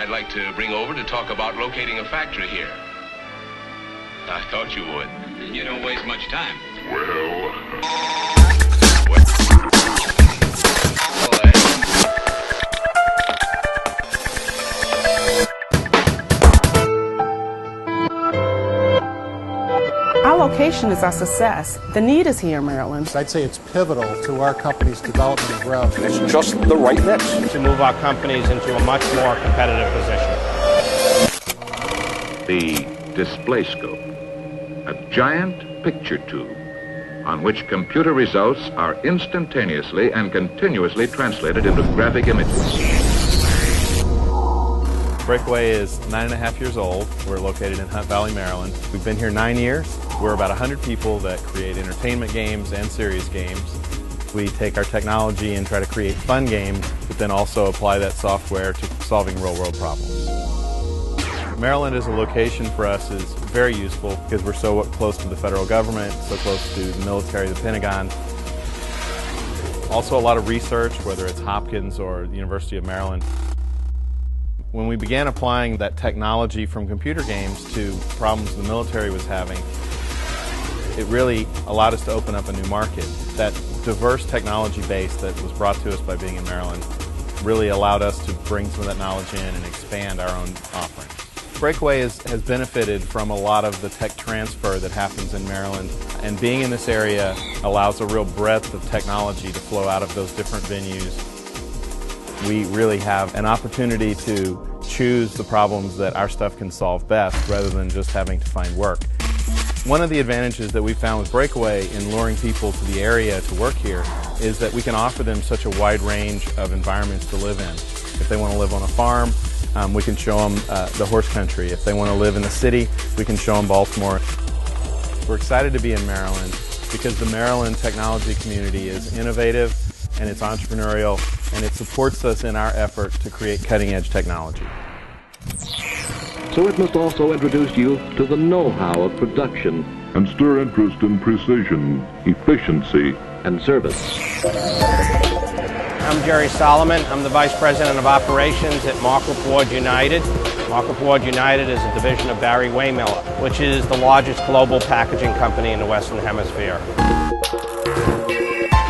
I'd like to bring over to talk about locating a factory here. I thought you would. You don't waste much time. Our location is our success. The need is here in Maryland. I'd say it's pivotal to our company's development and growth. It's just the right mix to move our companies into a much more competitive position. The display scope, a giant picture tube on which computer results are instantaneously and continuously translated into graphic images. Breakaway is 9.5 years old. We're located in Hunt Valley, Maryland. We've been here 9 years. We're about 100 people that create entertainment games and serious games. We take our technology and try to create fun games, but then also apply that software to solving real-world problems. Maryland as a location for us is very useful because we're so close to the federal government, so close to the military, the Pentagon. Also a lot of research, whether it's Hopkins or the University of Maryland. When we began applying that technology from computer games to problems the military was having, it really allowed us to open up a new market. That diverse technology base that was brought to us by being in Maryland really allowed us to bring some of that knowledge in and expand our own offerings. Breakaway has benefited from a lot of the tech transfer that happens in Maryland, and being in this area allows a real breadth of technology to flow out of those different venues. We really have an opportunity to choose the problems that our stuff can solve best rather than just having to find work. One of the advantages that we found with Breakaway in luring people to the area to work here is that we can offer them such a wide range of environments to live in. If they want to live on a farm, we can show them the horse country. If they want to live in the city, we can show them Baltimore. We're excited to be in Maryland because the Maryland technology community is innovative and it's entrepreneurial, and it supports us in our effort to create cutting-edge technology. So it must also introduce you to the know-how of production and stir interest in precision, efficiency, and service. I'm Jerry Solomon. I'm the Vice President of Operations at Markup Ward United. Markup Ward United is a division of Barry Waymiller, which is the largest global packaging company in the Western Hemisphere.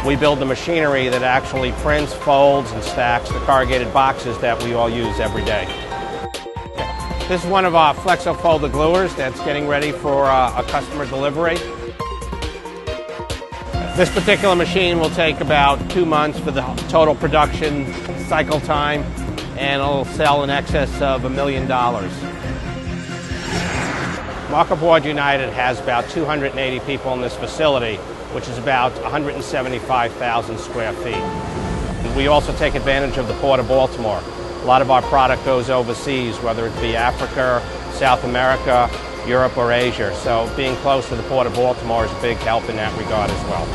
We build the machinery that actually prints, folds, and stacks the corrugated boxes that we all use every day. This is one of our Flexo folder gluers that's getting ready for a customer delivery. This particular machine will take about 2 months for the total production cycle time, and it'll sell in excess of $1 million. Markup Ward United has about 280 people in this facility, which is about 175,000 square feet. We also take advantage of the Port of Baltimore. A lot of our product goes overseas, whether it be Africa, South America, Europe, or Asia. So being close to the Port of Baltimore is a big help in that regard as well.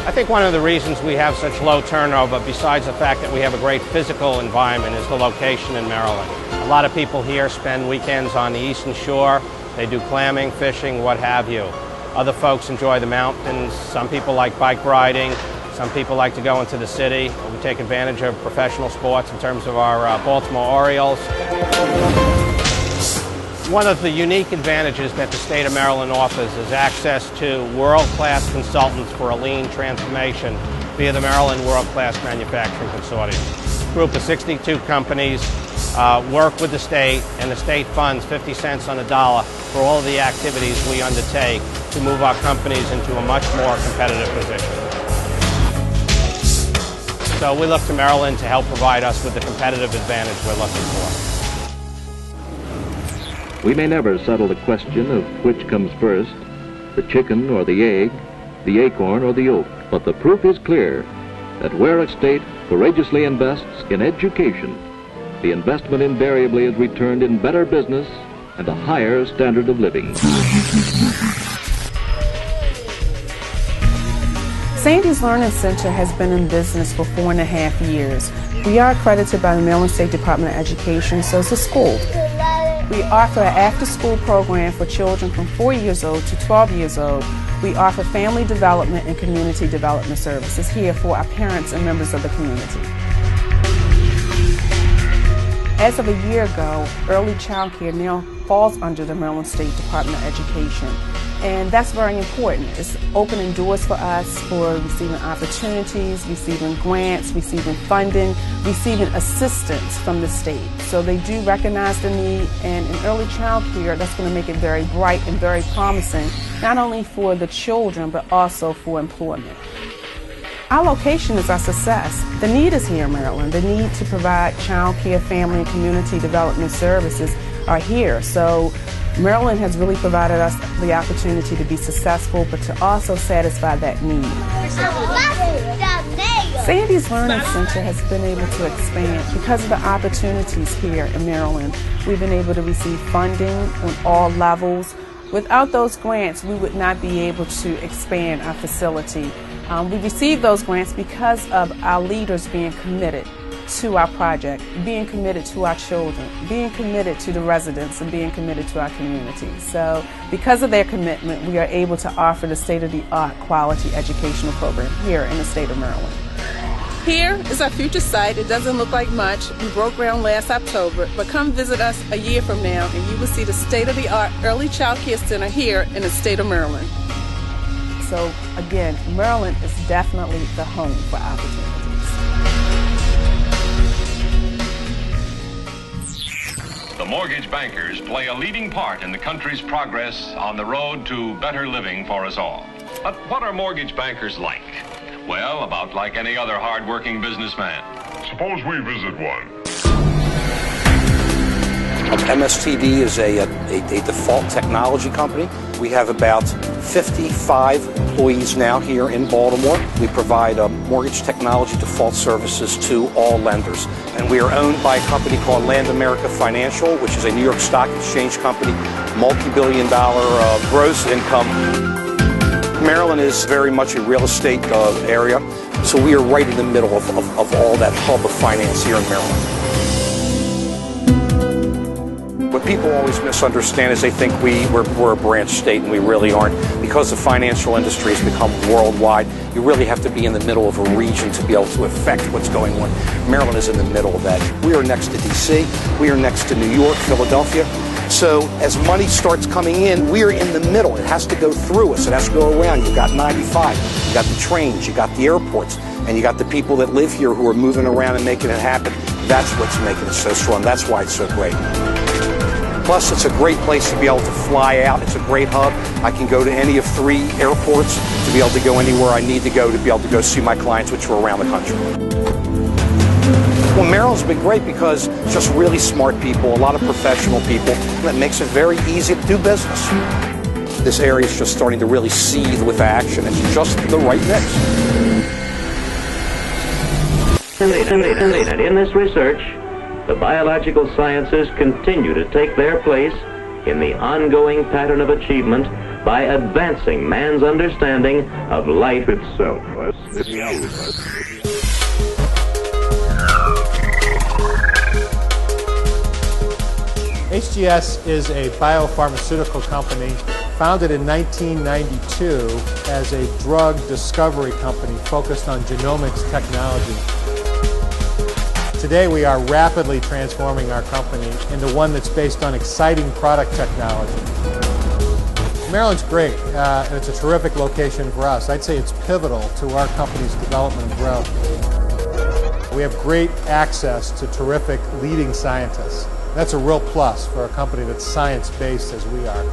I think one of the reasons we have such low turnover, besides the fact that we have a great physical environment, is the location in Maryland. A lot of people here spend weekends on the Eastern Shore. They do clamming, fishing, what have you. Other folks enjoy the mountains. Some people like bike riding. Some people like to go into the city. We take advantage of professional sports in terms of our Baltimore Orioles. One of the unique advantages that the state of Maryland offers is access to world-class consultants for a lean transformation via the Maryland World-Class Manufacturing Consortium. A group of 62 companies work with the state, and the state funds 50 cents on the dollar for all of the activities we undertake to move our companies into a much more competitive position. So we look to Maryland to help provide us with the competitive advantage we're looking for. We may never settle the question of which comes first, the chicken or the egg, the acorn or the oak, but the proof is clear that where a state courageously invests in education, the investment invariably is returned in better business and a higher standard of living. Sandy's Learning Center has been in business for 4.5 years. We are accredited by the Maryland State Department of Education, so it's a school. We offer an after-school program for children from 4 years old to 12 years old. We offer family development and community development services here for our parents and members of the community. As of a year ago, early child care now falls under the Maryland State Department of Education. And that's very important. It's opening doors for us for receiving opportunities, receiving grants, receiving funding, receiving assistance from the state. So they do recognize the need, and in early child care, that's going to make it very bright and very promising, not only for the children, but also for employment. Our location is our success. The need is here in Maryland. The need to provide child care, family, and community development services are here. So Maryland has really provided us the opportunity to be successful, but to also satisfy that need. Sandy's Learning Center has been able to expand because of the opportunities here in Maryland. We've been able to receive funding on all levels. Without those grants, we would not be able to expand our facility. We received those grants because of our leaders being committed to our project, being committed to our children, being committed to the residents, and being committed to our community. So because of their commitment, we are able to offer the state-of-the-art quality educational program here in the state of Maryland. Here is our future site. It doesn't look like much. We broke ground last October, but come visit us a year from now and you will see the state-of-the-art early child care center here in the state of Maryland. So again, Maryland is definitely the home for opportunities. The mortgage bankers play a leading part in the country's progress on the road to better living for us all. But what are mortgage bankers like? Well, about like any other hard-working businessman. Suppose we visit one. MSTD is a default technology company. We have about 55 employees now here in Baltimore. We provide mortgage technology default services to all lenders. And we are owned by a company called Land America Financial, which is a New York Stock Exchange company, multi-billion-dollar gross income. Maryland is very much a real estate area, so we are right in the middle of all that hub of finance here in Maryland. What people always misunderstand is they think we're a branch state, and we really aren't. Because the financial industry has become worldwide, you really have to be in the middle of a region to be able to affect what's going on. Maryland is in the middle of that. We are next to D.C., we are next to New York, Philadelphia. So as money starts coming in, we are in the middle. It has to go through us. It has to go around. You've got 95, you got the trains, you got the airports, and you got the people that live here who are moving around and making it happen. That's what's making it so strong. That's why it's so great. Plus, it's a great place to be able to fly out. It's a great hub. I can go to any of 3 airports to be able to go anywhere I need to go be able to go see my clients, which are around the country. Well, Maryland's been great because it's just really smart people, a lot of professional people. That makes it very easy to do business. This area is just starting to really seethe with action. It's just the right mix. And in this research, the biological sciences continue to take their place in the ongoing pattern of achievement by advancing man's understanding of life itself. HGS is a biopharmaceutical company founded in 1992 as a drug discovery company focused on genomics technology. Today we are rapidly transforming our company into one that's based on exciting product technology. Maryland's great, and it's a terrific location for us. I'd say it's pivotal to our company's development and growth. We have great access to terrific leading scientists. That's a real plus for a company that's science-based as we are.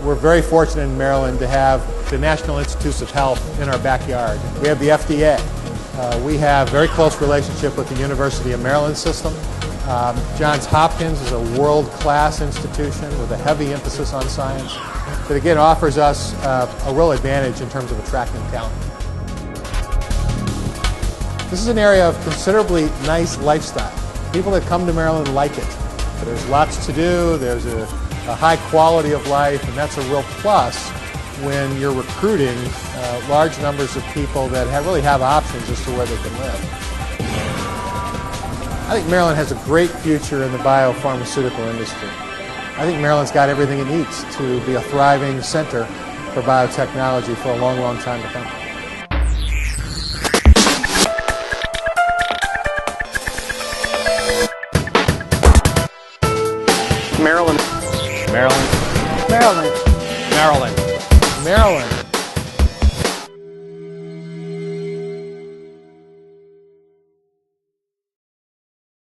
We're very fortunate in Maryland to have the National Institutes of Health in our backyard. We have the FDA. We have a very close relationship with the University of Maryland system. Johns Hopkins is a world-class institution with a heavy emphasis on science that again offers us a real advantage in terms of attracting talent. This is an area of considerably nice lifestyle. People that come to Maryland like it. There's lots to do, there's a high quality of life, and that's a real plus when you're recruiting large numbers of people that really have options as to where they can live. I think Maryland has a great future in the biopharmaceutical industry. I think Maryland's got everything it needs to be a thriving center for biotechnology for a long, long time to come. Maryland.